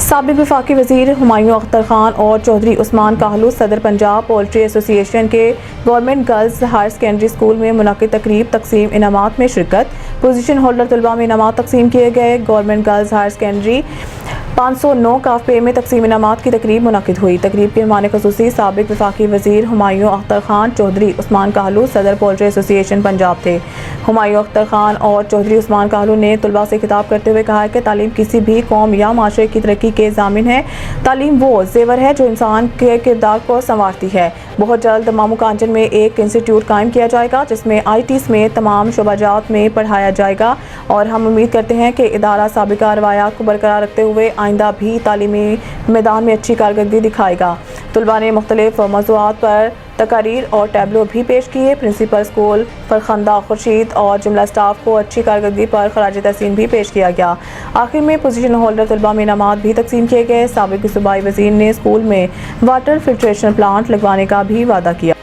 سابق وفاقی وزیر ہمایوں اختر خان اور چودھری عثمان کاہلو صدر پنجاب پولٹری ایسوسی ایشن کے government girls higher secondary school میں منعقد تقریب تقسیم انعامات میں شرکت۔ پوزیشن ہولڈر طلباء میں انعامات تقسیم کیے گئے۔ گورنمنٹ گرلز ہائر سیکنڈری 509 کافے میں تقسیم انعامات کی تقریب منعقد ہوئی۔ تقریب کے مہمان خصوصی سابق وفاقی وزیر ہمایوں اختر خان، چودھری عثمان کاہلو صدر پولٹری ایسوسی ایشن پنجاب تھے۔ ہمایوں اختر خان اور چودھری عثمان کاہلو نے طلباء سے خطاب کرتے ہوئے کہا کہ تعلیم کسی بھی قوم یا معاشرے کی ترقی کے ضامن ہے۔ تعلیم وہ زیور ہے جو انسان کے کردار کو سنوارتی ہے۔ بہت جلد مامو کانچن میں ایک انسٹی ٹیوٹ قائم کیا جائے گا جس میں IT سمیت تمام شعبہ جات میں پڑھایا جائے گا، اور ہم امید کرتے ہیں کہ ادارہ سابقہ روایات کو برقرار رکھتے ہوئے آئندہ بھی تعلیمی میدان میں اچھی کارکردگی دکھائے گا۔ طلباء نے مختلف موضوعات پر تقاریر اور ٹیبلو بھی پیش کیے۔ پرنسپل اسکول فرخندہ خورشید اور جملہ اسٹاف کو اچھی کارکردگی پر خراج تحسین بھی پیش کیا گیا۔ آخر میں پوزیشن ہولڈر طلباء میں انعامات بھی تقسیم کیے گئے۔ سابق صوبائی وزیر نے اسکول میں واٹر فلٹریشن پلانٹ لگوانے کا بھی وعدہ کیا۔